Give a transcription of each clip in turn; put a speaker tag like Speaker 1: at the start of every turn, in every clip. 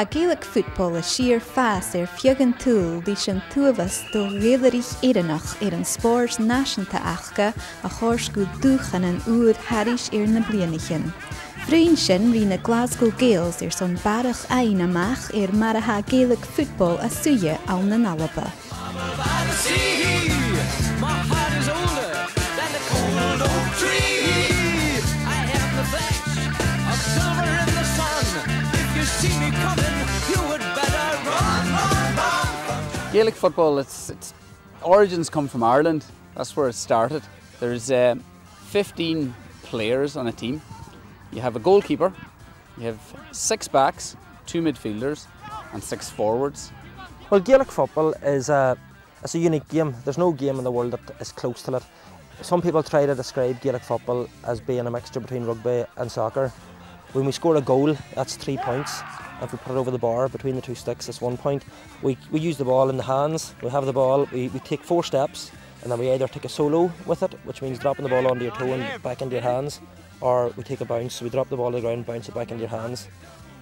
Speaker 1: Ha Gaelic Football is sheer fast fiogan túl dí sin tuavas do réalarich éireanach an Spórs náisiúnta achcha a chórs go dúchan an úr haris na blianachin. Bhríonn sin rí na Glasgow Gaels son barach ain amach mar a ha Gaelic Football a suie an na Alba.
Speaker 2: Gaelic football, its origins come from Ireland. That's where it started. There's 15 players on a team. You have a goalkeeper, you have 6 backs, 2 midfielders and 6 forwards.
Speaker 3: Well, Gaelic football is it's a unique game. There's no game in the world that is close to it. Some people try to describe Gaelic football as being a mixture between rugby and soccer. When we score a goal, that's 3 points. If we put it over the bar between the 2 sticks, it's 1 point. We use the ball in the hands. We have the ball, we take 4 steps, and then we either take a solo with it, which means dropping the ball onto your toe and back into your hands, or we take a bounce. So we drop the ball to the ground, bounce it back into your hands.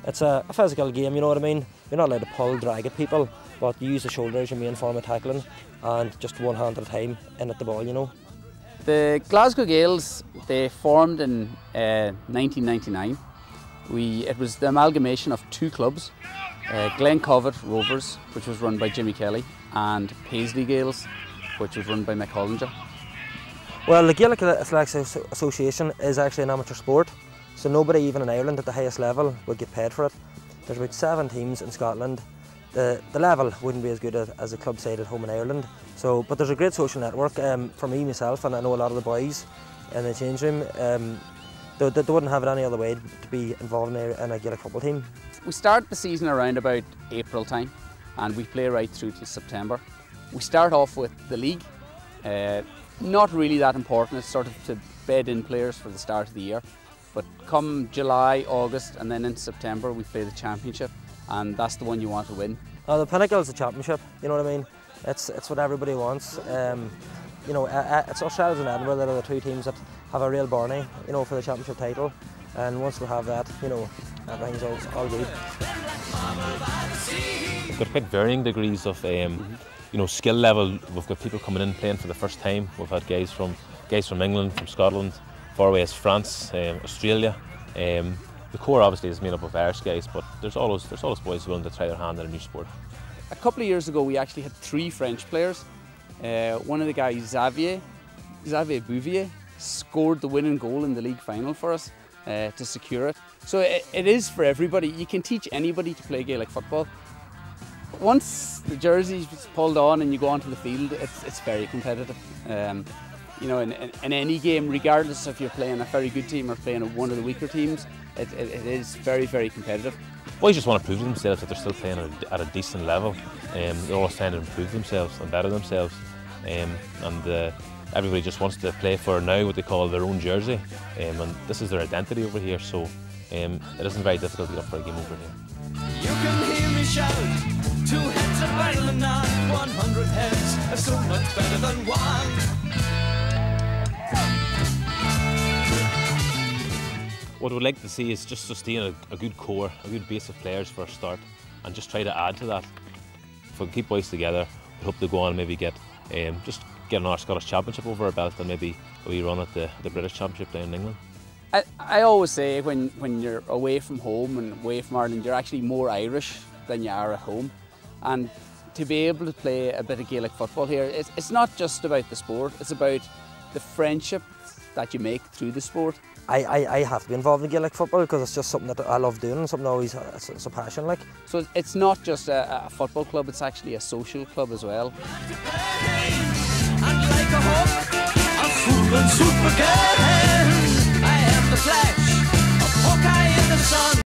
Speaker 3: It's a physical game, you know what I mean? You're not allowed to pull, drag at people, but you use the shoulder as your main form of tackling, and just one hand at a time in at the ball, you know.
Speaker 2: The Glasgow Gaels, they formed in 1999. It was the amalgamation of 2 clubs, Glencovet Rovers, which was run by Jimmy Kelly, and Paisley Gaels, which was run by Mick Hollinger.
Speaker 3: Well, the Gaelic Athletics Association is actually an amateur sport, so nobody even in Ireland at the highest level would get paid for it. There's about 7 teams in Scotland. The level wouldn't be as good as a club side at home in Ireland. So, but there's a great social network for me, myself, and I know a lot of the boys in the change room. They wouldn't have it any other way to be involved in a Gaelic football team.
Speaker 2: We start the season around about April time and we play right through to September. We start off with the league, not really that important, it's sort of to bed in players for the start of the year. But come July, August and then in September we play the championship, and that's the one you want to win.
Speaker 3: The pinnacle is the championship, you know what I mean? It's what everybody wants. You know, it's ourselves and Edinburgh that are the 2 teams that have a real burnie, you know, for the championship title. And once we have that, you know, everything's all good.
Speaker 4: We've got quite varying degrees of, you know, skill level. We've got people coming in playing for the first time. We've had guys from England, from Scotland, far away as France, Australia. The core obviously is made up of Irish guys, but there's always boys willing to try their hand in a new sport.
Speaker 2: A couple of years ago we actually had 3 French players. One of the guys, Xavier Bouvier, scored the winning goal in the league final for us to secure it. So it is for everybody. You can teach anybody to play Gaelic football. Once the jersey's pulled on and you go onto the field, it's very competitive. You know, in any game, regardless if you're playing a very good team or playing one of the weaker teams, it is very, very competitive.
Speaker 4: Boys just want to prove to themselves that they're still playing at a decent level. They're always trying to improve themselves and better themselves. Everybody just wants to play for now what they call their own jersey, and this is their identity over here, so it isn't very difficult to get up for a game over here.
Speaker 5: You can hear me shout, 2 heads are better than none, 100 heads are so much better than 1.
Speaker 4: What we'd like to see is just sustain a good core, a good base of players for a start, and just try to add to that. If we can keep boys together, we hope to go on and maybe get another Scottish Championship over our belt, and maybe a wee run at the British Championship down in England.
Speaker 2: I always say when you're away from home and away from Ireland, you're actually more Irish than you are at home. And to be able to play a bit of Gaelic football here, it's not just about the sport, it's about the friendship that you make through the sport.
Speaker 3: I have to be involved in Gaelic football because it's just something that I love doing, something always it's a passion like.
Speaker 2: So it's not just a football club, it's actually a social club as well.
Speaker 5: And like a hawk, a fool and super girl, I am the flash of Hawkeye in the sun.